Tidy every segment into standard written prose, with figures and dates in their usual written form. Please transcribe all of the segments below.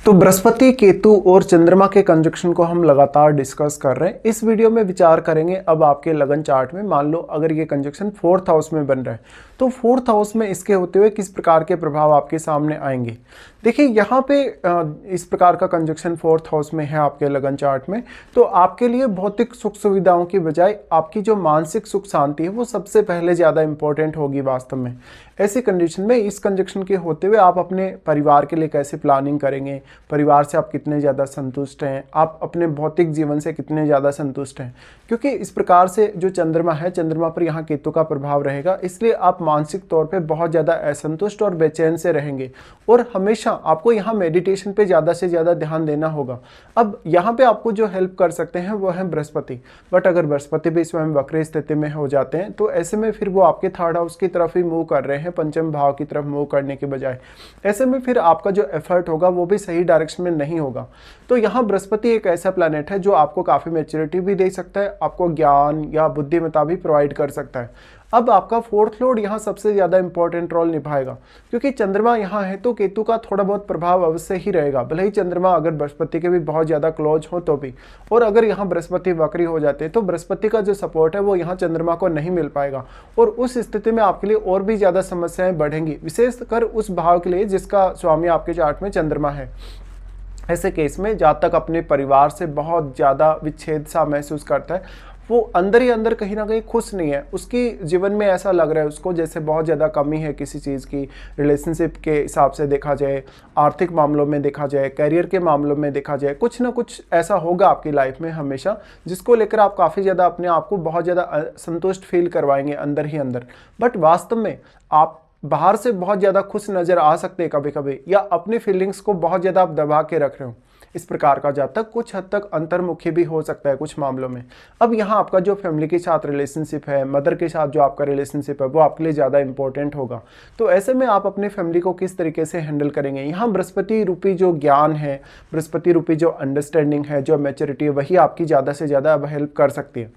तो बृहस्पति, केतु और चंद्रमा के कंजक्शन को हम लगातार डिस्कस कर रहे हैं। इस वीडियो में विचार करेंगे अब आपके लगन चार्ट में मान लो अगर ये कंजक्शन 4th हाउस में बन रहा है तो 4th हाउस में इसके होते हुए किस प्रकार के प्रभाव आपके सामने आएंगे। देखिए यहाँ पे इस प्रकार का कंजक्शन 4th हाउस में है आपके लगन चार्ट में, तो आपके लिए भौतिक सुख सुविधाओं की बजाय आपकी जो मानसिक सुख शांति है वो सबसे पहले ज़्यादा इंपॉर्टेंट होगी वास्तव में। ऐसी कंडीशन में इस कंजक्शन के होते हुए आप अपने परिवार के लिए कैसे प्लानिंग करेंगे, परिवार से आप कितने ज़्यादा संतुष्ट हैं, आप अपने भौतिक जीवन से कितने ज़्यादा संतुष्ट हैं, क्योंकि इस प्रकार से जो चंद्रमा है, चंद्रमा पर यहाँ केतु का प्रभाव रहेगा, इसलिए आप मानसिक तौर पे बहुत ज़्यादा असंतुष्ट और बेचैन से रहेंगे और हमेशा आपको यहाँ मेडिटेशन पे ज़्यादा से ज़्यादा ध्यान देना होगा। अब यहाँ पे आपको जो हेल्प कर सकते हैं वो है बृहस्पति, बट अगर बृहस्पति भी स्वयं वक्र स्थिति में हो जाते हैं तो ऐसे में फिर वो आपके 3rd हाउस की तरफ ही मूव कर रहे हैं, पंचम भाव की तरफ मूव करने के बजाय। ऐसे में फिर आपका जो एफर्ट होगा वो भी सही डायरेक्शन में नहीं होगा। तो यहाँ बृहस्पति एक ऐसा प्लैनेट है जो आपको काफ़ी मैच्योरिटी भी दे सकता है, आपको ज्ञान या बुद्धिमत्ता भी प्रोवाइड कर सकता है। अब आपका 4th लॉर्ड यहाँ सबसे ज़्यादा इंपॉर्टेंट रोल निभाएगा, क्योंकि चंद्रमा यहाँ है तो केतु का थोड़ा बहुत प्रभाव अवश्य ही रहेगा, भले ही चंद्रमा अगर बृहस्पति के भी बहुत ज़्यादा क्लोज हो तो भी। और अगर यहाँ बृहस्पति वक्री हो जाते हैं तो बृहस्पति का जो सपोर्ट है वो यहाँ चंद्रमा को नहीं मिल पाएगा और उस स्थिति में आपके लिए और भी ज़्यादा समस्याएं बढ़ेंगी, विशेषकर उस भाव के लिए जिसका स्वामी आपके चार्ट में चंद्रमा है। ऐसे केस में जहाँ तक अपने परिवार से बहुत ज़्यादा विच्छेद सा महसूस करता है, वो अंदर ही अंदर कहीं ना कहीं खुश नहीं है, उसकी जीवन में ऐसा लग रहा है उसको जैसे बहुत ज़्यादा कमी है किसी चीज़ की, रिलेशनशिप के हिसाब से देखा जाए, आर्थिक मामलों में देखा जाए, करियर के मामलों में देखा जाए, कुछ ना कुछ ऐसा होगा आपकी लाइफ में हमेशा जिसको लेकर आप काफ़ी ज़्यादा अपने आप को बहुत ज़्यादा संतुष्ट फील करवाएंगे अंदर ही अंदर। बट वास्तव में आप बाहर से बहुत ज़्यादा खुश नज़र आ सकते हैं कभी कभी, या अपनी फीलिंग्स को बहुत ज़्यादा आप दबा के रख रहे हो। इस प्रकार का जातक कुछ हद तक अंतर्मुखी भी हो सकता है कुछ मामलों में। अब यहाँ आपका जो फैमिली के साथ रिलेशनशिप है, मदर के साथ जो आपका रिलेशनशिप है वो आपके लिए ज़्यादा इंपॉर्टेंट होगा। तो ऐसे में आप अपनी फैमिली को किस तरीके से हैंडल करेंगे, यहाँ बृहस्पति रूपी जो ज्ञान है, बृहस्पति रूपी जो अंडरस्टैंडिंग है, जो मैच्योरिटी है, वही आपकी ज़्यादा से ज़्यादा अब हेल्प कर सकती है।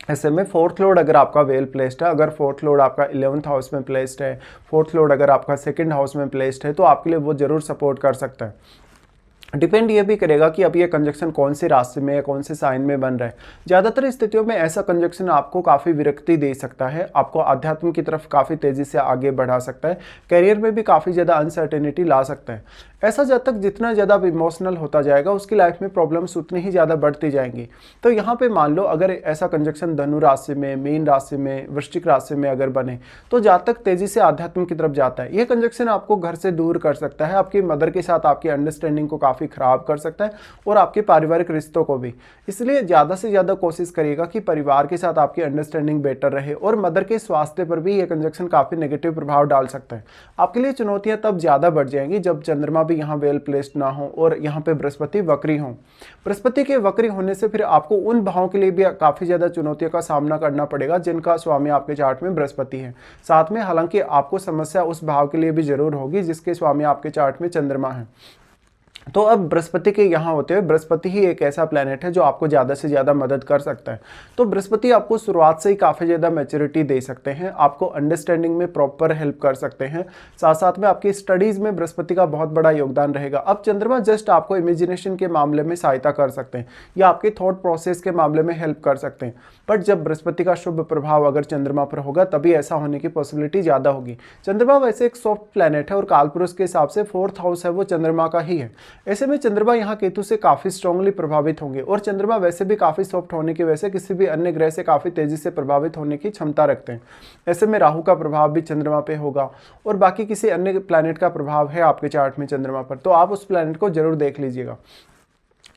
ऐसे में 4th लॉर्ड अगर आपका वेल प्लेस्ड है, अगर 4th लॉर्ड आपका 11th हाउस में प्लेस्ड है, 4th लॉर्ड अगर आपका 2nd हाउस में प्लेस्ड है, तो आपके लिए वो जरूर सपोर्ट कर सकता है। डिपेंड ये भी करेगा कि अब ये कंजक्शन कौन से रास्ते में या कौन से साइन में बन रहा है। ज़्यादातर स्थितियों में ऐसा कंजक्शन आपको काफ़ी विरक्ति दे सकता है, आपको आध्यात्म की तरफ काफ़ी तेज़ी से आगे बढ़ा सकता है, करियर में भी काफ़ी ज़्यादा अनसर्टेनिटी ला सकता है। ऐसा जातक जितना ज़्यादा इमोशनल होता जाएगा उसकी लाइफ में प्रॉब्लम्स उतनी ही ज़्यादा बढ़ती जाएंगी। तो यहाँ पे मान लो अगर ऐसा कंजक्शन धनु राशि में, मीन राशि में, वृश्चिक राशि में अगर बने तो जातक तेज़ी से आध्यात्म की तरफ जाता है। ये कंजक्शन आपको घर से दूर कर सकता है, आपकी मदर के साथ आपकी अंडरस्टैंडिंग को काफ़ी खराब कर सकता है और आपके पारिवारिक रिश्तों को भी। इसलिए ज़्यादा से ज़्यादा कोशिश करिएगा कि परिवार के साथ आपकी अंडरस्टैंडिंग बेटर रहे। और मदर के स्वास्थ्य पर भी ये कंजक्शन काफ़ी नेगेटिव प्रभाव डाल सकता है। आपके लिए चुनौतियाँ तब ज़्यादा बढ़ जाएंगी जब चंद्रमा भी यहाँ वेल प्लेस्ड ना हो और यहाँ पे बृहस्पति वक्री हो। बृहस्पति के वक्री होने से फिर आपको उन भावों के लिए भी काफ़ी ज़्यादा चुनौतियों का सामना करना पड़ेगा जिनका स्वामी आपके चार्ट में बृहस्पति है। साथ में हालांकि आपको समस्या उस भाव के लिए भी जरूर होगी जिसके स्वामी आपके चार्ट में चंद्रमा है। तो अब बृहस्पति के यहाँ होते हुए बृहस्पति ही एक ऐसा प्लैनेट है जो आपको ज़्यादा से ज़्यादा मदद कर सकता है। तो बृहस्पति आपको शुरुआत से ही काफ़ी ज़्यादा मैच्योरिटी दे सकते हैं, आपको अंडरस्टैंडिंग में प्रॉपर हेल्प कर सकते हैं, साथ साथ में आपकी स्टडीज़ में बृहस्पति का बहुत बड़ा योगदान रहेगा। अब चंद्रमा जस्ट आपको इमेजिनेशन के मामले में सहायता कर सकते हैं या आपके थॉट प्रोसेस के मामले में हेल्प कर सकते हैं, बट जब बृहस्पति का शुभ प्रभाव अगर चंद्रमा पर होगा तभी ऐसा होने की पॉसिबिलिटी ज़्यादा होगी। चंद्रमा वैसे एक सॉफ्ट प्लैनेट है और कालपुरुष के हिसाब से 4th हाउस है वो चंद्रमा का ही है। ऐसे में चंद्रमा यहाँ केतु से काफी स्ट्रांगली प्रभावित होंगे और चंद्रमा वैसे भी काफी सॉफ्ट होने की वजह से किसी भी अन्य ग्रह से काफी तेजी से प्रभावित होने की क्षमता रखते हैं। ऐसे में राहु का प्रभाव भी चंद्रमा पे होगा और बाकी किसी अन्य प्लैनेट का प्रभाव है आपके चार्ट में चंद्रमा पर, तो आप उस प्लैनेट को जरूर देख लीजिएगा।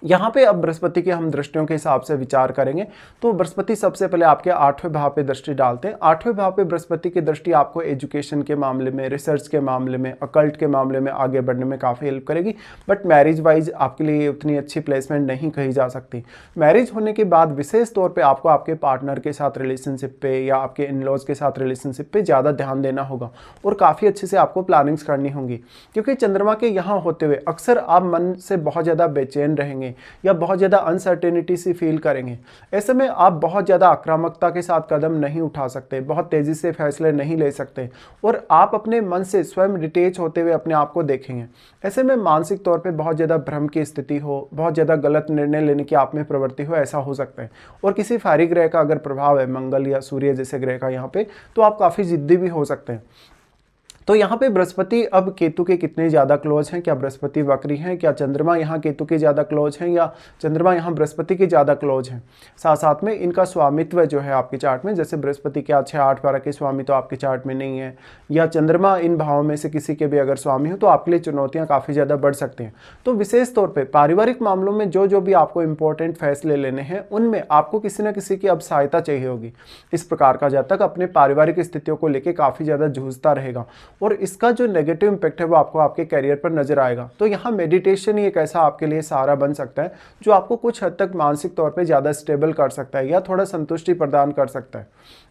यहाँ पे अब बृहस्पति के हम दृष्टियों के हिसाब से विचार करेंगे तो बृहस्पति सबसे पहले आपके 8वें भाव पे दृष्टि डालते हैं। 8वें भाव पे बृहस्पति की दृष्टि आपको एजुकेशन के मामले में, रिसर्च के मामले में, अकल्ट के मामले में आगे बढ़ने में काफ़ी हेल्प करेगी। बट मैरिज वाइज आपके लिए उतनी अच्छी प्लेसमेंट नहीं कही जा सकती। मैरिज होने के बाद विशेष तौर पर आपको आपके पार्टनर के साथ रिलेशनशिप पे या आपके इन लॉज के साथ रिलेशनशिप पे ज़्यादा ध्यान देना होगा और काफ़ी अच्छे से आपको प्लानिंग्स करनी होंगी, क्योंकि चंद्रमा के यहाँ होते हुए अक्सर आप मन से बहुत ज़्यादा बेचैन रहेंगे, या बहुत ज़्यादा अनसर्टेनिटी सी फील करेंगे। ऐसे में आप बहुत ज़्यादा आक्रामकता के साथ कदम नहीं उठा सकते, बहुत तेज़ी से फैसले नहीं ले सकते और आप अपने मन से स्वयं डिटेच होते हुए अपने आप को देखेंगे। ऐसे में मानसिक तौर पे बहुत ज़्यादा भ्रम की स्थिति हो, बहुत ज़्यादा गलत निर्णय लेने की आप में प्रवृत्ति हो, ऐसा हो सकता है। और किसी फारी ग्रह का अगर प्रभाव है, मंगल या सूर्य जैसे ग्रह का यहाँ पे, तो आप काफ़ी जिद्दी भी हो सकते हैं। तो यहाँ पे बृहस्पति अब केतु के कितने ज़्यादा क्लोज हैं, क्या बृहस्पति वक्री हैं, क्या चंद्रमा यहाँ केतु के ज़्यादा क्लोज हैं या चंद्रमा यहाँ बृहस्पति के ज़्यादा क्लोज हैं। साथ साथ में इनका स्वामित्व जो है आपके चार्ट में, जैसे बृहस्पति के 6-8 12 के स्वामी तो आपके चार्ट में नहीं है, या चंद्रमा इन भावों में से किसी के भी अगर स्वामी हो, तो आपके लिए चुनौतियाँ काफ़ी ज़्यादा बढ़ सकती हैं। तो विशेष तौर पर पारिवारिक मामलों में जो भी आपको इंपॉर्टेंट फैसले लेने हैं, उनमें आपको किसी न किसी की अब सहायता चाहिए होगी। इस प्रकार का जातक अपने पारिवारिक स्थितियों को लेकर काफ़ी ज़्यादा जूझता रहेगा और इसका जो नेगेटिव इंपैक्ट है वो आपको आपके करियर पर नजर आएगा। तो यहाँ मेडिटेशन ही एक ऐसा आपके लिए सहारा बन सकता है जो आपको कुछ हद तक मानसिक तौर पे ज़्यादा स्टेबल कर सकता है या थोड़ा संतुष्टि प्रदान कर सकता है।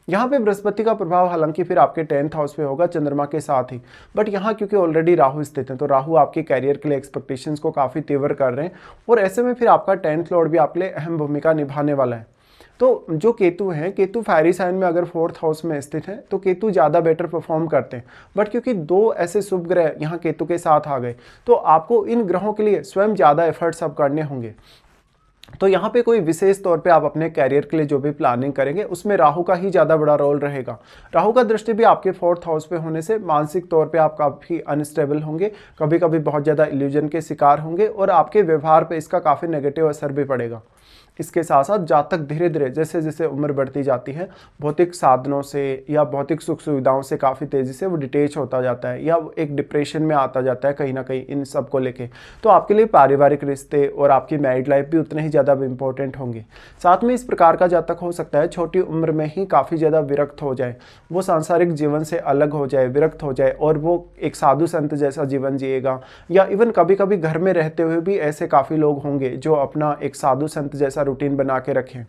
यहाँ पे बृहस्पति का प्रभाव हालांकि फिर आपके 10th हाउस पे होगा चंद्रमा के साथ ही, बट यहाँ क्योंकि ऑलरेडी राहु स्थित है तो राहु आपके करियर के लिए एक्सपेक्टेशंस को काफ़ी तीव्र कर रहे हैं और ऐसे में फिर आपका 10th लॉर्ड भी आपके लिए अहम भूमिका निभाने वाला है। तो जो केतु हैं, केतु फायरी साइन में अगर 4th हाउस में स्थित है तो केतु ज़्यादा बेटर परफॉर्म करते हैं, बट क्योंकि 2 ऐसे शुभ ग्रह यहाँ केतु के साथ आ गए तो आपको इन ग्रहों के लिए स्वयं ज़्यादा एफर्ट्स अब करने होंगे। तो यहाँ पे कोई विशेष तौर पे आप अपने कैरियर के लिए जो भी प्लानिंग करेंगे उसमें राहु का ही ज़्यादा बड़ा रोल रहेगा। राहु का दृष्टि भी आपके 4th हाउस पे होने से मानसिक तौर पे आप काफ़ी अनस्टेबल होंगे, कभी कभी बहुत ज़्यादा इल्यूजन के शिकार होंगे और आपके व्यवहार पे इसका काफ़ी नेगेटिव असर भी पड़ेगा। इसके साथ साथ जातक धीरे धीरे जैसे जैसे उम्र बढ़ती जाती है भौतिक साधनों से या भौतिक सुख सुविधाओं से काफ़ी तेज़ी से वो डिटेच होता जाता है या एक डिप्रेशन में आता जाता है कहीं ना कहीं इन सब को लेके। तो आपके लिए पारिवारिक रिश्ते और आपकी मैरिड लाइफ भी उतने ही ज़्यादा इंपॉर्टेंट होंगे। साथ में इस प्रकार का जातक हो सकता है छोटी उम्र में ही काफ़ी ज़्यादा विरक्त हो जाए, वो सांसारिक जीवन से अलग हो जाए, विरक्त हो जाए और वो एक साधु संत जैसा जीवन जिएगा। या इवन कभी कभी घर में रहते हुए भी ऐसे काफ़ी लोग होंगे जो अपना एक साधु संत जैसा रूटीन बना के रखें।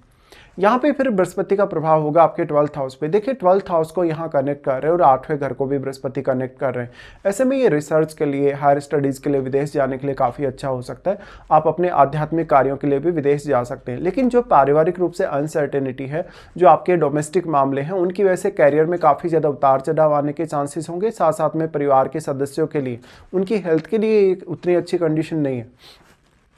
यहाँ पे फिर बृहस्पति का प्रभाव होगा आपके 12th हाउस पे। देखिए 12th हाउस को यहाँ कनेक्ट कर रहे हैं और 8वें घर को भी बृहस्पति कनेक्ट कर रहे हैं। ऐसे में ये रिसर्च के लिए, हायर स्टडीज़ के लिए, विदेश जाने के लिए काफ़ी अच्छा हो सकता है। आप अपने आध्यात्मिक कार्यों के लिए भी विदेश जा सकते हैं। लेकिन जो पारिवारिक रूप से अनसर्टेनिटी है, जो आपके डोमेस्टिक मामले हैं, उनकी वजह से कैरियर में काफ़ी ज़्यादा उतार चढ़ाव आने के चांसेस होंगे। साथ साथ में परिवार के सदस्यों के लिए, उनकी हेल्थ के लिए उतनी अच्छी कंडीशन नहीं है।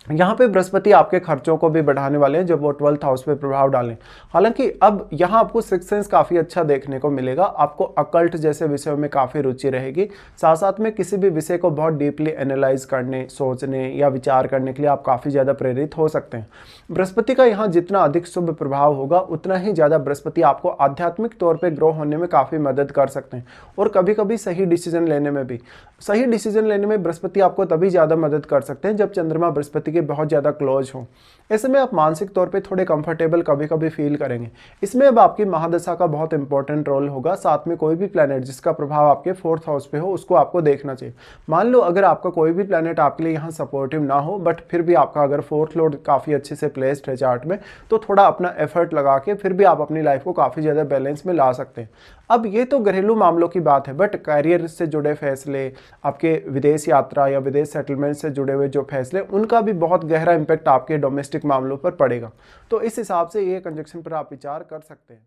यहाँ पे बृहस्पति आपके खर्चों को भी बढ़ाने वाले हैं जब वो 12th हाउस पे प्रभाव डालें। हालांकि अब यहाँ आपको सिक्स्थ सेंस काफ़ी अच्छा देखने को मिलेगा, आपको अकल्ट जैसे विषयों में काफ़ी रुचि रहेगी। साथ साथ में किसी भी विषय को बहुत डीपली एनालाइज करने, सोचने या विचार करने के लिए आप काफ़ी ज़्यादा प्रेरित हो सकते हैं। बृहस्पति का यहाँ जितना अधिक शुभ प्रभाव होगा उतना ही ज़्यादा बृहस्पति आपको आध्यात्मिक तौर पर ग्रो होने में काफ़ी मदद कर सकते हैं और कभी कभी सही डिसीजन लेने में भी। सही डिसीजन लेने में बृहस्पति आपको तभी ज़्यादा मदद कर सकते हैं जब चंद्रमा बृहस्पति के बहुत ज़्यादा क्लोज हो। ऐसे में आप मानसिक तौर पे थोड़े कंफर्टेबल कभी कभी फील करेंगे। इसमें अब आपकी महादशा का बहुत इंपॉर्टेंट रोल होगा। साथ में कोई भी प्लैनेट जिसका प्रभाव आपके 4th हाउस पे हो उसको आपको देखना चाहिए। मान लो अगर आपका कोई भी प्लैनेट आपके लिए यहाँ सपोर्टिव ना हो, बट फिर भी आपका अगर 4th लॉर्ड काफ़ी अच्छे से प्लेस्ड है चार्ट में, तो थोड़ा अपना एफर्ट लगा के फिर भी आप अपनी लाइफ को काफ़ी ज़्यादा बैलेंस में ला सकते हैं। अब ये तो घरेलू मामलों की बात है, बट कैरियर से जुड़े फैसले, आपके विदेश यात्रा या विदेश सेटलमेंट से जुड़े हुए जो फैसले, उनका भी बहुत गहरा इंपैक्ट आपके डोमेस्टिक मामलों पर पड़ेगा। तो इस हिसाब से ये कंजक्शन पर आप विचार कर सकते हैं।